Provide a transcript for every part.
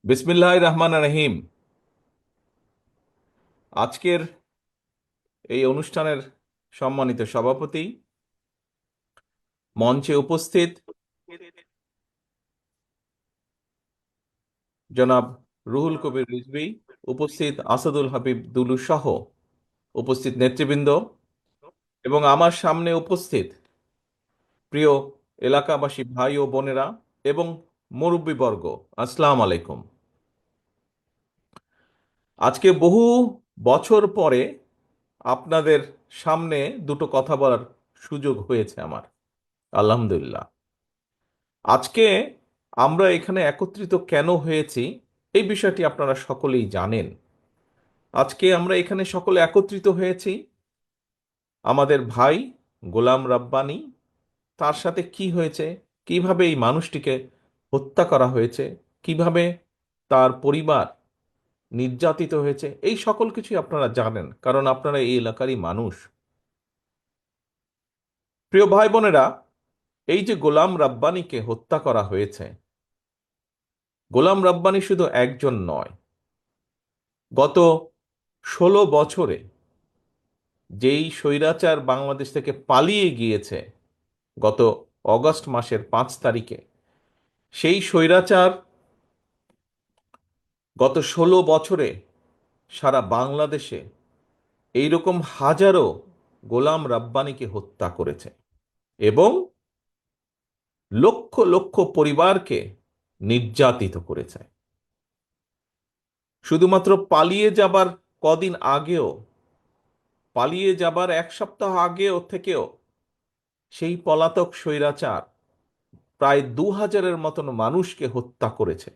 বিসমিল্লাহির রহমানির রহিম। আজকের এই অনুষ্ঠানের সম্মানিত সভাপতি, মঞ্চে উপস্থিত জনাব রুহুল কবির রিজভী, উপস্থিত আসাদুল হাবিব দুলু সহ উপস্থিত নেতৃবৃন্দ এবং আমার সামনে উপস্থিত প্রিয় এলাকাবাসী ভাই ও বোনেরা এবং মুরব্বীবর্গ, আসসালামু আলাইকুম। আজকে বহু বছর পরে আপনাদের সামনে দুটো কথা বলার সুযোগ হয়েছে আমার, আলহামদুলিল্লাহ। আজকে আমরা এখানে একত্রিত কেন হয়েছি এই বিষয়টি আপনারা সকলেই জানেন। আজকে আমরা এখানে সকলে একত্রিত হয়েছি আমাদের ভাই গোলাম রাব্বানী, তার সাথে কি হয়েছে, কিভাবে এই মানুষটিকে হত্যা করা হয়েছে, কিভাবে তার পরিবার নির্যাতিত হয়েছে, এই সকল কিছুই আপনারা জানেন, কারণ আপনারা এই এলাকারই মানুষ। প্রিয় ভাই বোনেরা, এই যে গোলাম রাব্বানীকে হত্যা করা হয়েছে, গোলাম রাব্বানী শুধু একজন নয়। গত 16 বছরে যেই স্বৈরাচার বাংলাদেশ থেকে পালিয়ে গিয়েছে গত অগস্ট মাসের 5 তারিখে, সেই স্বৈরাচার গত 16 বছরে সারা বাংলাদেশে এইরকম হাজারো গোলাম রাব্বানীকে হত্যা করেছে এবং লক্ষ লক্ষ পরিবারকে নির্যাতিত করেছে। শুধুমাত্র পালিয়ে যাবার কদিন আগেও, পালিয়ে যাবার 1 সপ্তাহ আগেও থেকেও সেই পলাতক স্বৈরাচার প্রায় 2000-এর মতন মানুষকে হত্যা করেছে।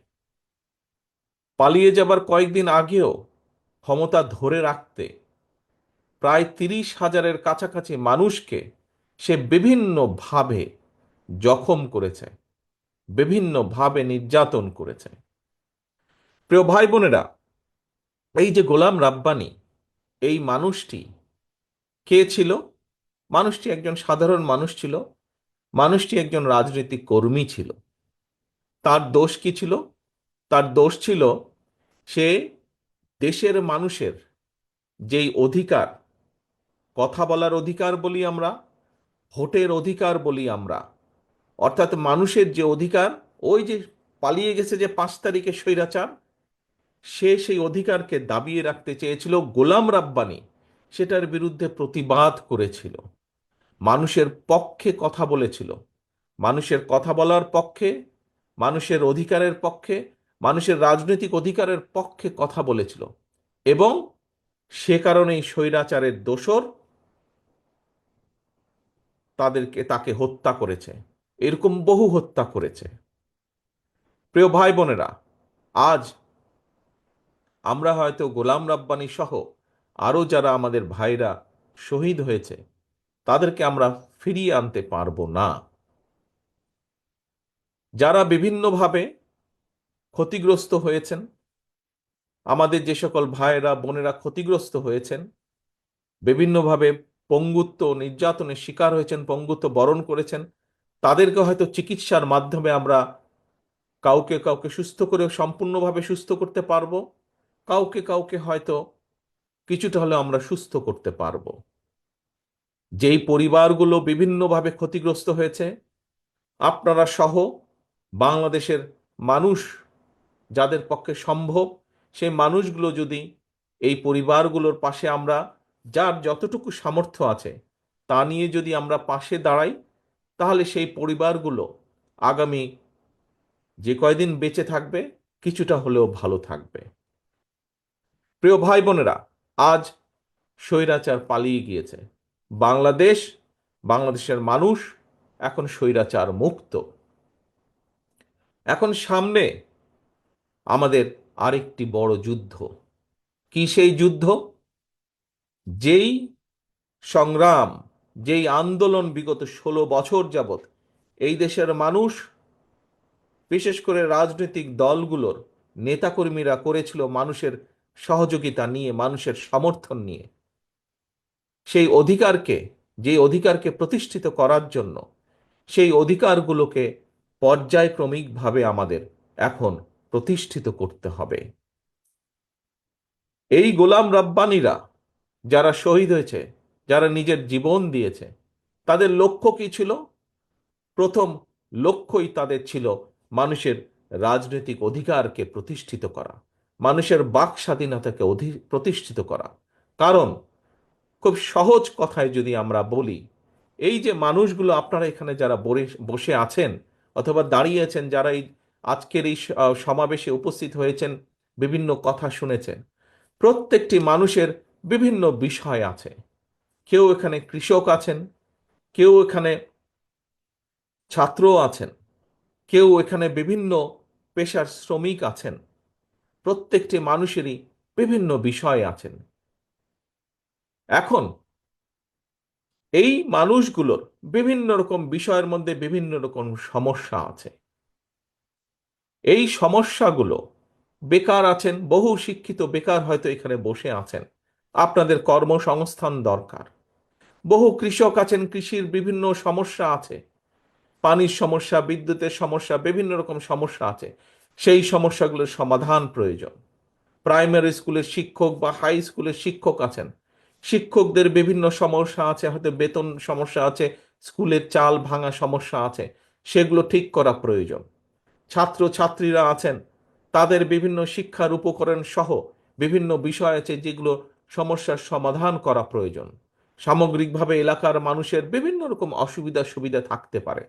পালিয়ে যাবার কয়েকদিন আগেও ক্ষমতা ধরে রাখতে প্রায় 30,000-এর কাছাকাছি মানুষকে সে বিভিন্নভাবে জখম করেছে, বিভিন্নভাবে নির্যাতন করেছে। প্রিয় ভাই বোনেরা, এই যে গোলাম রাব্বানী, এই মানুষটি কে ছিল? মানুষটি একজন সাধারণ মানুষ ছিল, মানুষটি একজন রাজনৈতিক কর্মী ছিল। তার দোষ কি ছিল? তার দোষ ছিল সে দেশের মানুষের যেই অধিকার, কথা বলার অধিকার বলি আমরা, ভোটের অধিকার বলি আমরা, অর্থাৎ মানুষের যে অধিকার, ওই যে পালিয়ে গেছে যে 5 তারিখে স্বৈরাচার, সে সেই অধিকারকে দাবিয়ে রাখতে চেয়েছিল। গোলাম রাব্বানী সেটার বিরুদ্ধে প্রতিবাদ করেছিল, মানুষের পক্ষে কথা বলেছিল, মানুষের কথা বলার পক্ষে, মানুষের অধিকারের পক্ষে, মানুষের রাজনৈতিক অধিকারের পক্ষে কথা বলেছিল এবং সে কারণেই স্বৈরাচারের দোসর তাকে হত্যা করেছে, এরকম বহু হত্যা করেছে। প্রিয় ভাই বোনেরা, আজ আমরা হয়তো গোলাম রাব্বানী সহ আরো যারা আমাদের ভাইরা শহীদ হয়েছে তাদেরকে আমরা ফিরিয়ে আনতে পারবো না। যারা বিভিন্নভাবে ক্ষতিগ্রস্ত হয়েছেন, আমাদের যে সকল ভাইয়েরা বোনেরা ক্ষতিগ্রস্ত হয়েছেন, বিভিন্নভাবে পঙ্গুত্ব নির্যাতনের শিকার হয়েছেন, পঙ্গুত্ব বরণ করেছেন, তাদেরকে হয়তো চিকিৎসার মাধ্যমে আমরা কাউকে কাউকে সুস্থ করে সম্পূর্ণভাবে সুস্থ করতে পারবো, কাউকে কাউকে হয়তো কিছুটা হলেও আমরা সুস্থ করতে পারবো। যেই পরিবারগুলো বিভিন্নভাবে ক্ষতিগ্রস্ত হয়েছে, আপনারা সহ বাংলাদেশের মানুষ যাদের পক্ষে সম্ভব, সেই মানুষগুলো যদি এই পরিবারগুলোর পাশে আমরা যার যতটুকু সামর্থ্য আছে তা নিয়ে যদি আমরা পাশে দাঁড়াই, তাহলে সেই পরিবারগুলো আগামী যে কয়দিন বেঁচে থাকবে কিছুটা হলেও ভালো থাকবে। প্রিয় ভাই বোনেরা, আজ স্বৈরাচার পালিয়ে গিয়েছে, বাংলাদেশ, বাংলাদেশের মানুষ এখন স্বৈরাচার মুক্ত। এখন সামনে আমাদের আরেকটি বড় যুদ্ধ। কি সেই যুদ্ধ? যেই সংগ্রাম, যেই আন্দোলন বিগত 16 বছর যাবৎ এই দেশের মানুষ, বিশেষ করে রাজনৈতিক দলগুলোর নেতাকর্মীরা করেছিল মানুষের সহযোগিতা নিয়ে, মানুষের সমর্থন নিয়ে, সেই অধিকারকে, যে অধিকারকে প্রতিষ্ঠিত করার জন্য সেই অধিকারগুলোকে পর্যায়ক্রমিকভাবে আমাদের এখন প্রতিষ্ঠিত করতে হবে। এই গোলাম রাব্বানীরা যারা শহীদ হয়েছে, যারা নিজের জীবন দিয়েছে, তাদের লক্ষ্য কি ছিল? প্রথম লক্ষ্যই তাদের ছিল মানুষের রাজনৈতিক অধিকারকে প্রতিষ্ঠিত করা, মানুষের বাক স্বাধীনতাকে প্রতিষ্ঠিত করা। কারণ খুব সহজ কথায় যদি আমরা বলি, এই যে মানুষগুলো আপনারা এখানে যারা বসে আছেন অথবা দাঁড়িয়েছেন, যারা এই আজকের এই সমাবেশে উপস্থিত হয়েছেন, বিভিন্ন কথা শুনেছেন, প্রত্যেকটি মানুষের বিভিন্ন বিষয় আছে। কেউ এখানে কৃষক আছেন, কেউ এখানে ছাত্র আছেন, কেউ এখানে বিভিন্ন পেশার শ্রমিক আছেন। প্রত্যেকটি মানুষেরই বিভিন্ন বিষয় আছেন। এখন এই মানুষগুলোর বিভিন্ন রকম বিষয়ের মধ্যে বিভিন্ন রকম সমস্যা আছে। এই সমস্যাগুলো, বেকার আছেন, বহু শিক্ষিত বেকার হয়তো এখানে বসে আছেন, আপনাদের কর্মসংস্থান দরকার। বহু কৃষক আছেন, কৃষির বিভিন্ন সমস্যা আছে, পানির সমস্যা, বিদ্যুতের সমস্যা, বিভিন্ন রকম সমস্যা আছে। সেই সমস্যাগুলোর সমাধান প্রয়োজন। প্রাইমারি স্কুলের শিক্ষক বা হাই স্কুলের শিক্ষক আছেন, শিক্ষকদের বিভিন্ন সমস্যা আছে, হয়তো বেতন সমস্যা আছে, স্কুলের চাল ভাঙা সমস্যা আছে, সেগুলো ঠিক করা প্রয়োজন। ছাত্র ছাত্রীরা আছেন, তাদের বিভিন্ন শিক্ষার উপকরণ সহ বিভিন্ন বিষয় আছে যেগুলো সমস্যার সমাধান করা প্রয়োজন। সামগ্রিকভাবে এলাকার মানুষের বিভিন্ন রকম অসুবিধা সুবিধা থাকতে পারে।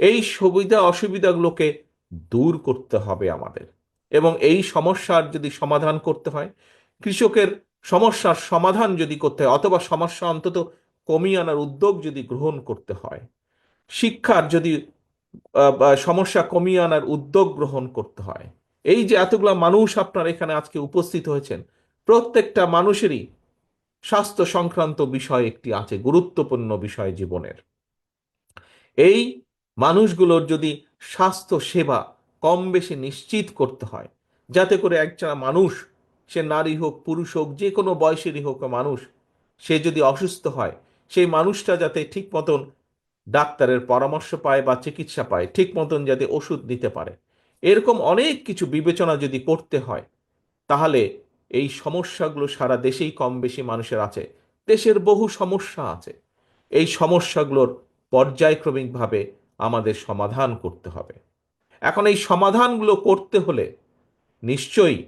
এই সুবিধা অসুবিধাগুলোকে দূর করতে হবে আমাদের, এবং এই সমস্যার যদি সমাধান করতে হয়, কৃষকের সমস্যার সমাধান যদি করতে হয়, অথবা সমস্যা অন্তত কমিয়ে আনার উদ্যোগ যদি গ্রহণ করতে হয়, শিক্ষার যদি সমস্যা কমিয়ে আনার উদ্যোগ গ্রহণ করতে হয়, এই যে এতগুলা মানুষ আপনার এখানে আজকে উপস্থিত হয়েছেন, প্রত্যেকটা মানুষেরই স্বাস্থ্য সংক্রান্ত বিষয় একটি আছে, গুরুত্বপূর্ণ বিষয় জীবনের। এই মানুষগুলোর যদি স্বাস্থ্য সেবা কম বেশি নিশ্চিত করতে হয়, যাতে করে একজন মানুষ, সে নারী হোক পুরুষ হোক, যে কোনো বয়সেরই হোক মানুষ, সে যদি অসুস্থ হয়, সেই মানুষটা যাতে ঠিক মতন ডাক্তারের পরামর্শ পায় বা চিকিৎসা পায়, ঠিক মতন যাতে ওষুধ নিতে পারে, এরকম অনেক কিছু বিবেচনা যদি করতে হয়, তাহলে এই সমস্যাগুলো সারা দেশেই কম বেশি মানুষের আছে। দেশের বহু সমস্যা আছে, এই সমস্যাগুলোর পর্যায়ক্রমিকভাবে আমাদের সমাধান করতে হবে। এখন এই সমাধানগুলো করতে হলে নিশ্চয়ই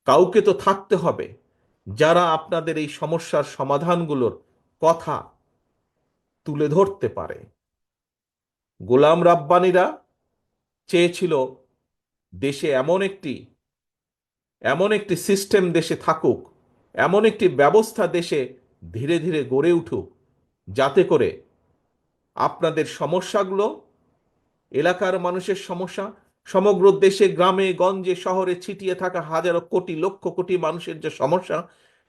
কাউকে তো থাকতে হবে যারা আপনাদের এই সমস্যার সমাধানগুলোর কথা তুলে ধরতে পারে। গোলাম রাব্বানীরা চেয়েছিল দেশে এমন একটি সিস্টেম দেশে থাকুক, এমন একটি ব্যবস্থা দেশে ধীরে ধীরে গড়ে উঠুক, যাতে করে আপনাদের সমস্যাগুলো, এলাকার মানুষের সমস্যা, সমগ্র দেশে গ্রামে গঞ্জে শহরে ছিটিয়ে থাকা হাজারো কোটি লক্ষ কোটি মানুষের যে সমস্যা,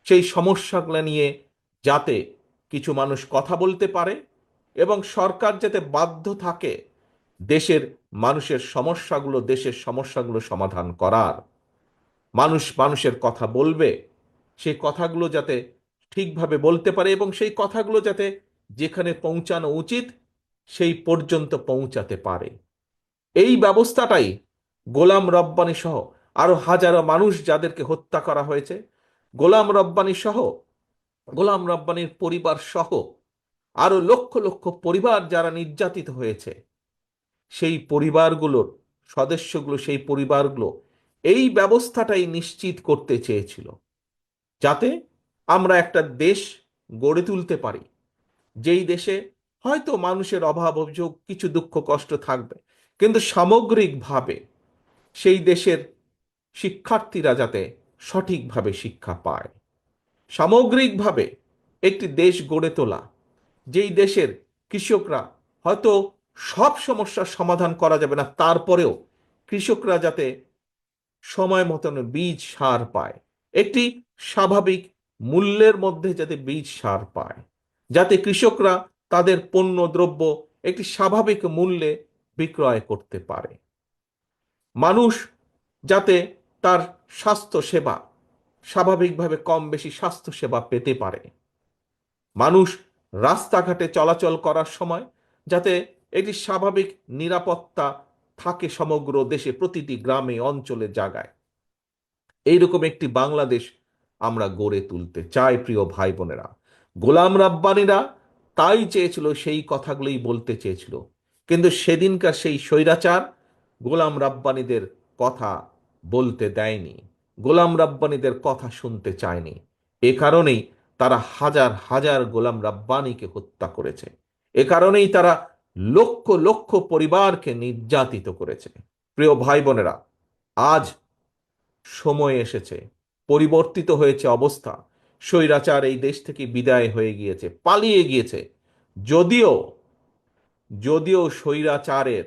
সেই সমস্যাগুলো নিয়ে যাতে কিছু মানুষ কথা বলতে পারে, এবং সরকার যাতে বাধ্য থাকে দেশের সমস্যাগুলো সমাধান করার। মানুষ মানুষের কথা বলবে, সেই কথাগুলো যাতে ঠিকভাবে বলতে পারে, এবং সেই কথাগুলো যাতে যেখানে পৌঁছানো উচিত সেই পর্যন্ত পৌঁছাতে পারে। এই ব্যবস্থাটাই গোলাম রব্বানী সহ আরো হাজারো মানুষ যাদেরকে হত্যা করা হয়েছে, গোলাম রব্বানী সহ, গোলাম রব্বানীর পরিবার সহ আরো লক্ষ লক্ষ পরিবার যারা নির্যাতিত হয়েছে, সেই পরিবারগুলোর সদস্যগুলো, সেই পরিবারগুলো এই ব্যবস্থাটাই নিশ্চিত করতে চেয়েছিল, যাতে আমরা একটা দেশ গড়ে তুলতে পারি, যেই দেশে হয়তো মানুষের অভাব অভিযোগ কিছু দুঃখ কষ্ট থাকবে, কিন্তু সামগ্রিকভাবে সেই দেশের শিক্ষার্থীরা যাতে সঠিকভাবে শিক্ষা পায়। সামগ্রিকভাবে একটি দেশ গড়ে তোলা, যেই দেশের কৃষকরা, হয়তো সব সমস্যার সমাধান করা যাবে না, তারপরেও কৃষকরা যাতে সময় মতন বীজ সার পায়, একটি স্বাভাবিক মূল্যের মধ্যে যাতে বীজ সার পায়, যাতে কৃষকরা তাদের পণ্য দ্রব্য একটি স্বাভাবিক মূল্যে বিক্রয় করতে পারে, মানুষ যাতে তার স্বাস্থ্য সেবা স্বাভাবিকভাবে কম বেশি স্বাস্থ্য সেবা পেতে পারে, মানুষ রাস্তাঘাটে চলাচল করার সময় যাতে একটি স্বাভাবিক নিরাপত্তা থাকে সমগ্র দেশে, প্রতিটি গ্রামে, অঞ্চলে, জায়গায়। এইরকম একটি বাংলাদেশ আমরা গড়ে তুলতে চাই প্রিয় ভাই বোনেরা। গোলাম রাব্বানিরা তাই চেয়েছিল, সেই কথাগুলোই বলতে চেয়েছিল, কিন্তু সেদিনকার সেই স্বৈরাচার গোলাম রাব্বানিদের কথা বলতে দেয়নি, গোলাম রাব্বানিদের কথা শুনতে চায়নি। এ কারণেই তারা হাজার হাজার গোলাম রাব্বানিকে হত্যা করেছে। এ কারণেই তারা লক্ষ লক্ষ পরিবারকে নির্যাতিত করেছে। প্রিয় ভাই বোনেরা, আজ সময় এসেছে, পরিবর্তিত হয়েছে অবস্থা। স্বৈরাচার এই দেশ থেকে বিদায় হয়ে গিয়েছে, পালিয়ে গিয়েছে। যদিও যদিও স্বৈরাচারের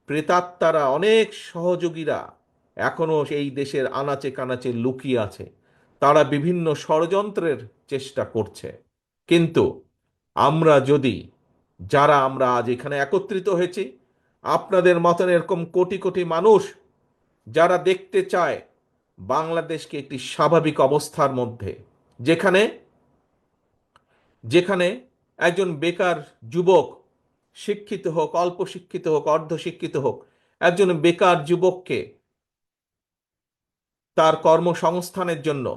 প্রেতাত্মারা, অনেক সহযোগীরা এখনো এই দেশের আনাচে কানাচে লুকিয়ে আছে, তারা বিভিন্ন ষড়যন্ত্রের চেষ্টা করছে। কিন্তু আমরা যদি, যারা আমরা আজ এখানে একত্রিত হয়েছি, আপনাদের মতন এরকম কোটি কোটি মানুষ যারা দেখতে চায় বাংলাদেশকে একটি স্বাভাবিক অবস্থার মধ্যে, যেখানে যেখানে একজন বেকার যুবক, শিক্ষিত হোক, অল্প শিক্ষিত হোক, অর্ধশিক্ষিত হোক, একজন বেকার যুবককে তার কর্মসংস্থানের জন্য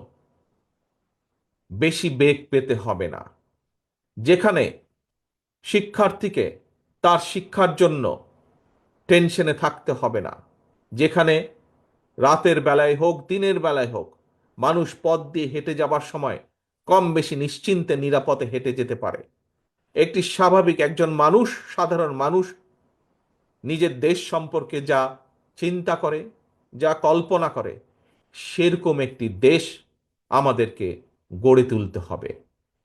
বেশি বেগ পেতে হবে না, যেখানে শিক্ষার্থীকে তার শিক্ষার জন্য টেনশনে থাকতে হবে না, যেখানে রাতের বেলায় হোক, দিনের বেলায় হোক, মানুষ পথ দিয়ে হেঁটে যাবার সময় কম বেশি নিশ্চিন্তে নিরাপদে হেঁটে যেতে পারে। একটি স্বাভাবিক একজন মানুষ, সাধারণ মানুষ নিজের দেশ সম্পর্কে যা চিন্তা করে, যা কল্পনা করে, সেরকম একটি দেশ আমাদেরকে গড়ে তুলতে হবে।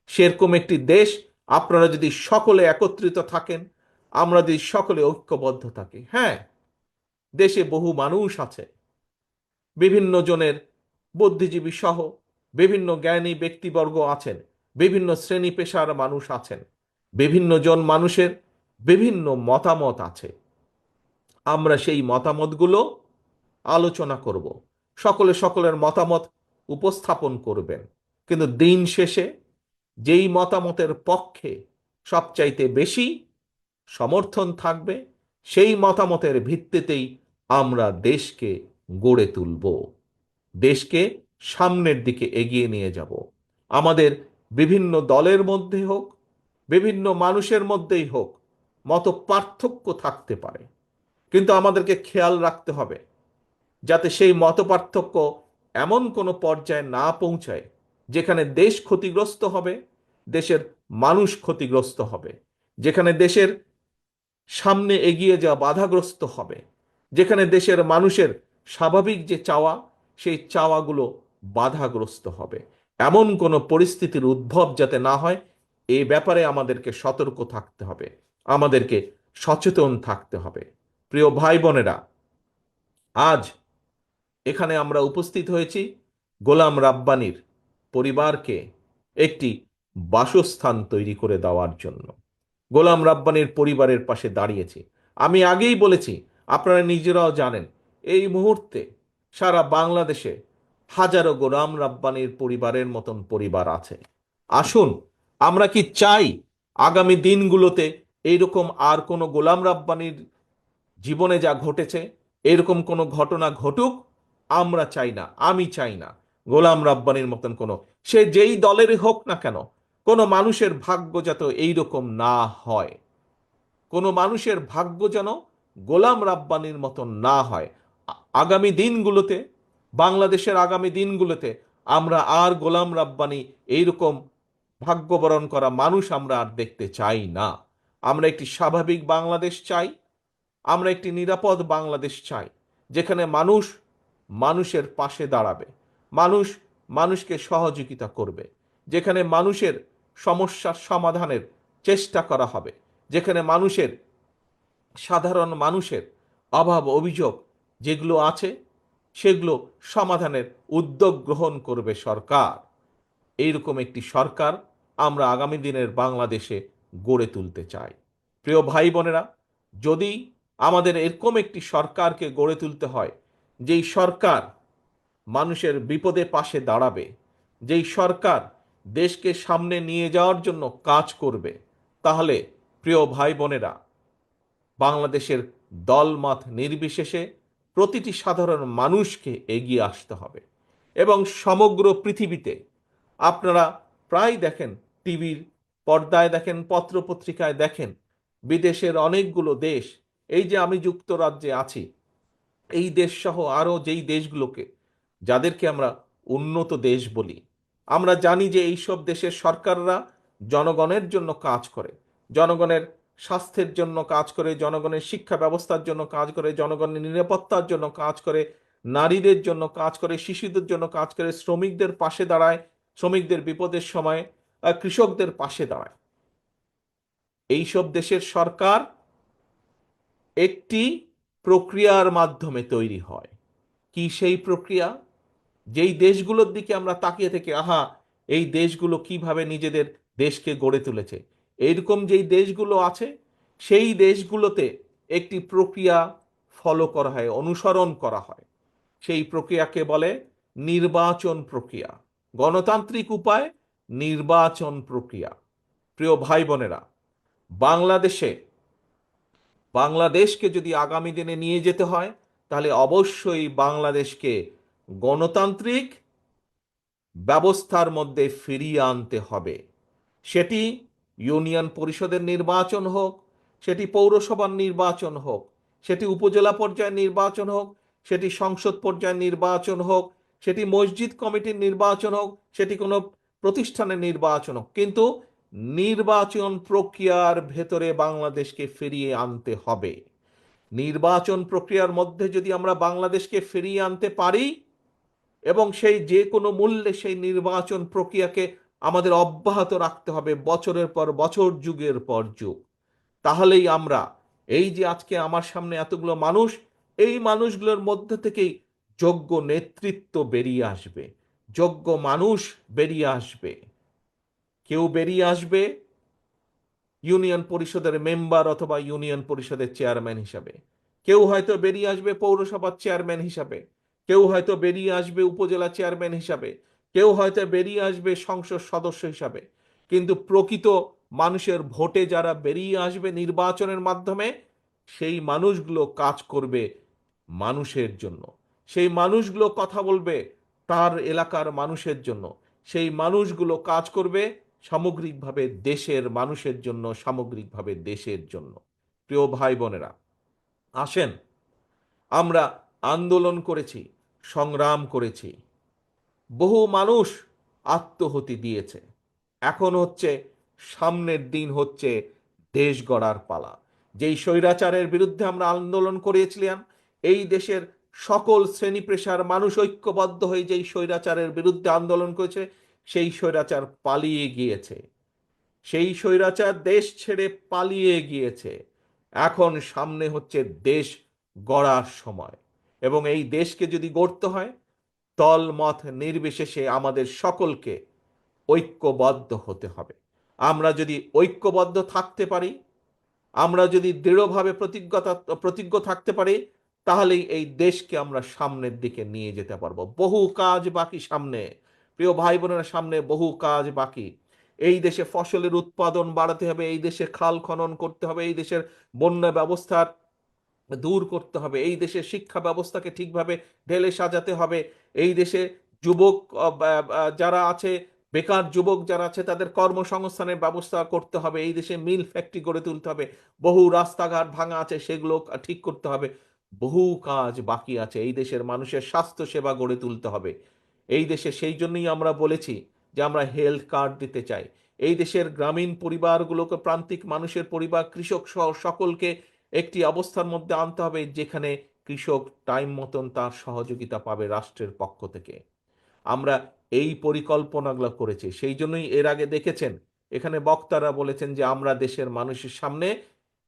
সেরকম একটি দেশ, আপনারা যদি সকলে একত্রিত থাকেন, আমরা যদি সকলে ঐক্যবদ্ধ থাকি, হ্যাঁ, দেশে বহু মানুষ আছে, বিভিন্ন জনের, বুদ্ধিজীবী সহ বিভিন্ন জ্ঞানী ব্যক্তিবর্গ আছেন, বিভিন্ন শ্রেণী পেশার মানুষ আছেন, বিভিন্ন জন মানুষের বিভিন্ন মতামত আছে। আমরা সেই মতামতগুলো আলোচনা করব, সকলে সকলের মতামত উপস্থাপন করবেন, কিন্তু দিন শেষে যেই মতামতের পক্ষে সবচাইতে বেশি সমর্থন থাকবে, সেই মতামতের ভিত্তিতেই আমরা দেশকে গড়ে তুলব, দেশকে সামনের দিকে এগিয়ে নিয়ে যাব। আমাদের বিভিন্ন দলের মধ্যে হোক, বিভিন্ন মানুষের মধ্যেই হোক, মত পার্থক্য থাকতে পারে, কিন্তু আমাদেরকে খেয়াল রাখতে হবে যাতে সেই মতপার্থক্য এমন কোনো পর্যায়ে না পৌঁছায় যেখানে দেশ ক্ষতিগ্রস্ত হবে, দেশের মানুষ ক্ষতিগ্রস্ত হবে, যেখানে দেশের সামনে এগিয়ে যাওয়া বাধাগ্রস্ত হবে, যেখানে দেশের মানুষের স্বাভাবিক যে চাওয়া, সেই চাওয়াগুলো বাধাগ্রস্ত হবে। এমন কোনো পরিস্থিতির উদ্ভব যাতে না হয়, এ ব্যাপারে আমাদেরকে সতর্ক থাকতে হবে, আমাদেরকে সচেতন থাকতে হবে। প্রিয় ভাই বোনেরা, আজ এখানে আমরা উপস্থিত হয়েছি গোলাম রাব্বানির পরিবারকে একটি বাসস্থান তৈরি করে দেওয়ার জন্য। গোলাম রাব্বানির পরিবারের পাশে দাঁড়িয়েছি। আমি আগেই বলেছি, আপনারা নিজেরাও জানেন, এই মুহূর্তে সারা বাংলাদেশে হাজারো গোলাম রাব্বানির পরিবারের মতন পরিবার আছে। আসুন, আমরা কি চাই আগামী দিনগুলোতে এইরকম আর কোনো গোলাম রাব্বানির জীবনে যা ঘটেছে এরকম কোনো ঘটনা ঘটুক? আমরা চাই না, আমি চাই না গোলাম রাব্বানির মতন কোনো, সে যেই দলেরই হোক না কেন, কোনো মানুষের ভাগ্য যাতে এইরকম না হয়, কোনো মানুষের ভাগ্য যেন গোলাম রাব্বানির মতন না হয়। আগামী দিনগুলোতে, বাংলাদেশের আগামী দিনগুলোতে আমরা আর গোলাম রাব্বানি এইরকম ভাগ্যবরণ করা মানুষ আমরা আর দেখতে চাই না। আমরা একটি স্বাভাবিক বাংলাদেশ চাই, আমরা একটি নিরাপদ বাংলাদেশ চাই, যেখানে মানুষ মানুষের পাশে দাঁড়াবে, মানুষ মানুষকে সহযোগিতা করবে, যেখানে মানুষের সমস্যার সমাধানের চেষ্টা করা হবে, যেখানে মানুষের, সাধারণ মানুষের অভাব অভিযোগ যেগুলো আছে সেগুলো সমাধানের উদ্যোগ গ্রহণ করবে সরকার। এইরকম একটি সরকার আমরা আগামী দিনের বাংলাদেশে গড়ে তুলতে চাই। প্রিয় ভাই বোনেরা, যদি আমাদের এরকম একটি সরকারকে গড়ে তুলতে হয়, যেই সরকার মানুষের বিপদে পাশে দাঁড়াবে, যেই সরকার দেশকে সামনে নিয়ে যাওয়ার জন্য কাজ করবে, তাহলে প্রিয় ভাই বোনেরা, বাংলাদেশের দলমত নির্বিশেষে প্রতিটি সাধারণ মানুষকে এগিয়ে আসতে হবে। এবং সমগ্র পৃথিবীতে আপনারা প্রায় দেখেন, টিভির পর্দায় দেখেন, পত্রপত্রিকায় দেখেন, বিদেশের অনেকগুলো দেশ, এই যে আমি যুক্তরাজ্যে আছি, এই দেশ সহ আরও যেই দেশগুলোকে, যাদেরকে আমরা উন্নত দেশ বলি, আমরা জানি যে এইসব দেশের সরকাররা জনগণের জন্য কাজ করে, জনগণের স্বাস্থ্যের জন্য কাজ করে, জনগণের শিক্ষা ব্যবস্থার জন্য কাজ করে, জনগণের নিরাপত্তার জন্য কাজ করে, নারীদের জন্য কাজ করে, শিশুদের জন্য কাজ করে, শ্রমিকদের পাশে দাঁড়ায়, শ্রমিকদের বিপদের সময় কৃষকদের পাশে দাঁড়ায়। এইসব দেশের সরকার একটি প্রক্রিয়ার মাধ্যমে তৈরি হয়। কি সেই প্রক্রিয়া? যেই দেশগুলোর দিকে আমরা তাকিয়ে থেকে, আহা, এই দেশগুলো কিভাবে নিজেদের দেশকে গড়ে তুলেছে, এইরকম যেই দেশগুলো আছে, সেই দেশগুলোতে একটি প্রক্রিয়া ফলো করা হয়, অনুসরণ করা হয়। সেই প্রক্রিয়াকে বলে নির্বাচন প্রক্রিয়া, গণতান্ত্রিক উপায় নির্বাচন প্রক্রিয়া। প্রিয় ভাই বোনেরা, বাংলাদেশে, বাংলাদেশকে যদি আগামী দিনে নিয়ে যেতে হয়, তাহলে অবশ্যই বাংলাদেশকে গণতান্ত্রিক ব্যবস্থার মধ্যে ফিরিয়ে আনতে হবে। সেটি ইউনিয়ন পরিষদের নির্বাচন হোক, সেটি পৌরসভার নির্বাচন হোক, সেটি উপজেলা পর্যায়ের নির্বাচন হোক, সেটি সংসদ পর্যায়ের নির্বাচন হোক, সেটি মসজিদ কমিটির নির্বাচন হোক, সেটি কোনো প্রতিষ্ঠানের নির্বাচন হোক, কিন্তু নির্বাচন প্রক্রিয়ার ভেতরে বাংলাদেশকে ফিরিয়ে আনতে হবে। নির্বাচন প্রক্রিয়ার মধ্যে যদি আমরা বাংলাদেশকে ফিরিয়ে আনতে পারি, এবং সেই যে কোনো মূল্যে সেই নির্বাচন প্রক্রিয়াকে আমাদের অব্যাহত রাখতে হবে বছরের পর বছর, যুগের পর যুগ, তাহলেই আমরা, এই যে আজকে আমার সামনে এতগুলো মানুষ, এই মানুষগুলোর মধ্যে থেকেই যোগ্য নেতৃত্ব বেরিয়ে আসবে, যোগ্য মানুষ বেরিয়ে আসবে। কেউ বেরিয়ে আসবে ইউনিয়ন পরিষদের মেম্বার অথবা ইউনিয়ন পরিষদের চেয়ারম্যান হিসাবে, কেউ হয়তো বেরিয়ে আসবে পৌরসভার চেয়ারম্যান হিসাবে, কেউ হয়তো বেরিয়ে আসবে উপজেলা চেয়ারম্যান হিসাবে, কেউ হয়তো বেরিয়ে আসবে সংসদ সদস্য হিসাবে। কিন্তু প্রকৃত মানুষের ভোটে যারা বেরিয়ে আসবে নির্বাচনের মাধ্যমে, সেই মানুষগুলো কাজ করবে মানুষের জন্য, সেই মানুষগুলো কথা বলবে তার এলাকার মানুষের জন্য, সেই মানুষগুলো কাজ করবে সামগ্রিকভাবে দেশের মানুষের জন্য, সামগ্রিকভাবে দেশের জন্য। প্রিয় ভাই বোনেরা, আসেন, আমরা আন্দোলন করেছি, সংগ্রাম করেছি, বহু মানুষ আত্মহতি দিয়েছে, এখন হচ্ছে, সামনের দিন হচ্ছে দেশ গড়ার পালা। যেই স্বৈরাচারের বিরুদ্ধে আমরা আন্দোলন করেছিলাম, এই দেশের সকল শ্রেণী পেশার মানুষ ঐক্যবদ্ধ হয়ে যেই স্বৈরাচারের বিরুদ্ধে আন্দোলন করেছে, সেই স্বৈরাচার পালিয়ে গিয়েছে, সেই স্বৈরাচার দেশ ছেড়ে পালিয়ে গিয়েছে। এখন সামনে হচ্ছে দেশ গড়ার সময়, এবং এই দেশকে যদি গড়তে হয়, দল মত নির্বিশেষে আমাদের সকলকে ঐক্যবদ্ধ হতে হবে। আমরা যদি ঐক্যবদ্ধ থাকতে পারি, আমরা যদি দৃঢ়ভাবে প্রতিজ্ঞ থাকতে পারি, তাহলেই এই দেশকে আমরা সামনের দিকে নিয়ে যেতে পারবো। বহু কাজ বাকি সামনে, প্রিয় ভাই বোনেরা, সামনে বহু কাজ বাকি। এই দেশে ফসলের উৎপাদন বাড়াতে হবে, এই দেশে খাল খনন করতে হবে, এই দেশের বন্যা ব্যবস্থার দূর করতে হবে, এই দেশের শিক্ষা ব্যবস্থাকে ঠিকভাবে ঢেলে সাজাতে হবে, এই দেশে যুবক যারা আছে, বেকার যুবক যারা আছে, তাদের কর্মসংস্থানের ব্যবস্থা করতে হবে, এই দেশে মিল ফ্যাক্টরি গড়ে তুলতে হবে, বহু রাস্তাঘাট ভাঙা আছে সেগুলো ঠিক করতে হবে, বহু কাজ বাকি আছে, এই দেশের মানুষের স্বাস্থ্য সেবা গড়ে তুলতে হবে। এই দেশে সেই জন্যই আমরা বলেছি যে আমরা হেলথ কার্ড দিতে চাই। এই দেশের গ্রামীণ পরিবারগুলোকে, প্রান্তিক মানুষের পরিবার, কৃষক সহ সকলকে একটি অবস্থার মধ্যে আনতে হবে যেখানে কৃষক টাইম মতন তার সহযোগিতা পাবে রাষ্ট্রের পক্ষ থেকে। আমরা এই পরিকল্পনাগুলো করেছি, সেই জন্যই এর আগে দেখেছেন এখানে বক্তারা বলেছেন যে আমরা দেশের মানুষের সামনে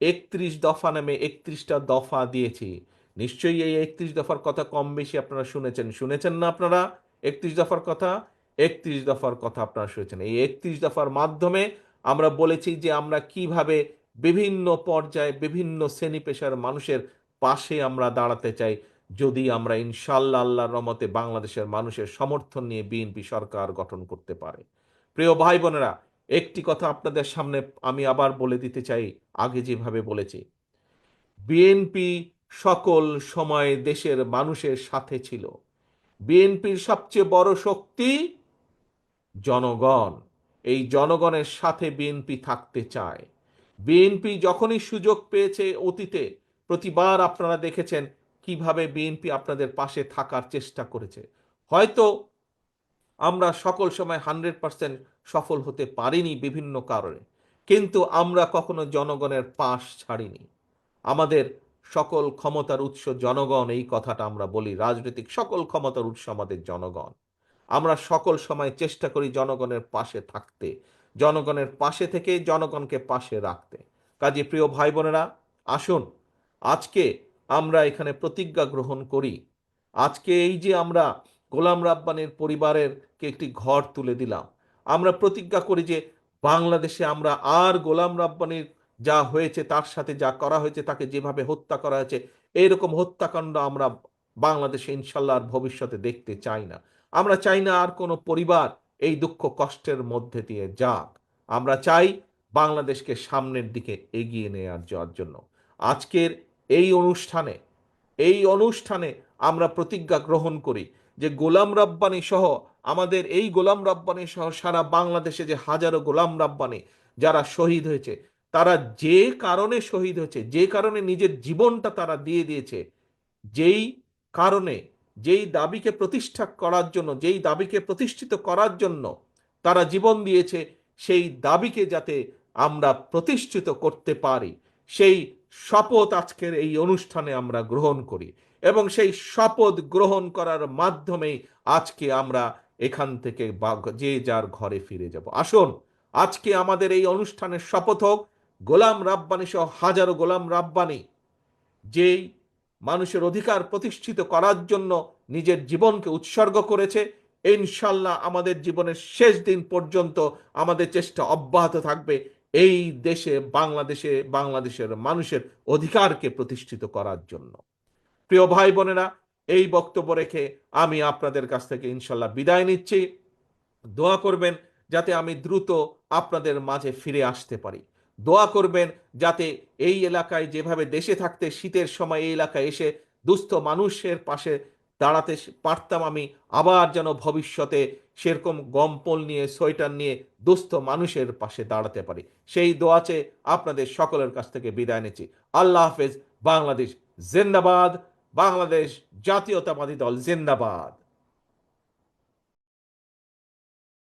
31 দফা নামে 31টা দফা দিয়েছি। নিশ্চয়ই এই 31 দফার কথা কম বেশি আপনারা শুনেছেন, শুনেছেন না আপনারা? 31 দফার কথা, 31 দফার কথা আপনারা শুনেছেন। এই 31 দফার মাধ্যমে আমরা বলেছি যে আমরা কিভাবে বিভিন্ন পর্যায়ে বিভিন্ন শ্রেণী পেশার মানুষের পাশে আমরা দাঁড়াতে চাই, যদি আমরা ইনশাল্লাহ আল্লাহর রহমতে বাংলাদেশের মানুষের সমর্থন নিয়ে বিএনপি সরকার গঠন করতে পারে। প্রিয় ভাই বোনেরা, একটি কথা আপনাদের সামনে আমি আবার বলে দিতে চাই, আগে যেভাবে বলেছি, বিএনপি সকল সময় দেশের মানুষের সাথে ছিল। বিএনপির সবচেয়ে বড় শক্তি জনগণ। এই জনগণের সাথে বিএনপি থাকতে চায়। বিএনপি যখনই সুযোগ পেয়েছে অতীতে, প্রতিবার আপনারা দেখেছেন কিভাবে বিএনপি আপনাদের পাশে থাকার চেষ্টা করেছে। হয়তো আমরা সকল সময় 100% সফল হতে পারিনি বিভিন্ন কারণে, কিন্তু আমরা কখনো জনগণের পাশ ছাড়িনি। আমাদের সকল ক্ষমতার উৎস জনগণ, এই কথাটা আমরা বলি। রাজনৈতিক সকল ক্ষমতার উৎস আমাদের জনগণ। আমরা সকল সময় চেষ্টা করি জনগণের পাশে থাকতে, জনগণের পাশে থেকে জনগণকে পাশে রাখতে। কাজে প্রিয় ভাই বোনেরা, আসুন আজকে আমরা এখানে প্রতিজ্ঞা গ্রহণ করি। আজকে এই যে আমরা গোলাম রাব্বানির পরিবারেরকে একটি ঘর তুলে দিলাম, আমরা প্রতিজ্ঞা করি যে বাংলাদেশে আমরা আর গোলাম রাব্বানির যা হয়েছে, তার সাথে যা করা হয়েছে, তাকে যেভাবে হত্যা করা হয়েছে, এইরকম হত্যাকাণ্ড আমরা বাংলাদেশে ইনশাল্লাহ আর ভবিষ্যতে দেখতে চাই না। আমরা চাই না আর কোনো পরিবার এই দুঃখ কষ্টের মধ্যে দিয়ে যাক। আমরা চাই বাংলাদেশকে সামনের দিকে এগিয়ে নেওয়ার যাওয়ার জন্য। আজকের এই অনুষ্ঠানে আমরা প্রতিজ্ঞা গ্রহণ করি যে গোলাম রাব্বানি সহ, আমাদের এই গোলাম রাব্বানি সহ সারা বাংলাদেশে যে হাজারো গোলাম রাব্বানি যারা শহীদ হয়েছে, তারা যে কারণে শহীদ হয়েছে, যে কারণে নিজের জীবনটা তারা দিয়ে দিয়েছে, যেই কারণে, যেই দাবিকে প্রতিষ্ঠা করার জন্য, যেই দাবিকে প্রতিষ্ঠিত করার জন্য তারা জীবন দিয়েছে, সেই দাবিকে যাতে আমরা প্রতিষ্ঠিত করতে পারি, সেই শপথ আজকের এই অনুষ্ঠানে আমরা গ্রহণ করি। এবং সেই শপথ গ্রহণ করার মাধ্যমেই আজকে আমরা এখান থেকে যে যার ঘরে ফিরে যাব। আসুন আজকে আমাদের এই অনুষ্ঠানের শপথ হোক, গোলাম রাব্বানি সহ হাজারো গোলাম রাব্বানি যেই মানুষের অধিকার প্রতিষ্ঠিত করার জন্য নিজের জীবনকে উৎসর্গ করেছে, ইনশাল্লাহ আমাদের জীবনের শেষ দিন পর্যন্ত আমাদের চেষ্টা অব্যাহত থাকবে এই দেশে, বাংলাদেশের মানুষের অধিকারকে প্রতিষ্ঠিত করার জন্য। প্রিয় ভাই বোনেরা, এই বক্তব্য রেখে আমি আপনাদের কাছ থেকে ইনশাল্লাহ বিদায় নিচ্ছি। দোয়া করবেন যাতে আমি দ্রুত আপনাদের মাঝে ফিরে আসতে পারি। দোয়া করবেন যাতে এই এলাকায় যেভাবে দেশে থাকতে শীতের সময় এই এলাকায় এসে দুস্থ মানুষের পাশে দাঁড়াতে পারতাম, আমি আবার যেন ভবিষ্যতে সেরকম গম্পল নিয়ে, সোয়েটার নিয়ে দুস্থ মানুষের পাশে দাঁড়াতে পারি। সেই দোয়া চেয়ে আপনাদের সকলের কাছ থেকে বিদায় নিচ্ছি। আল্লাহ হাফেজ। বাংলাদেশ জিন্দাবাদ। বাংলাদেশ জাতীয়তাবাদী দল জিন্দাবাদ।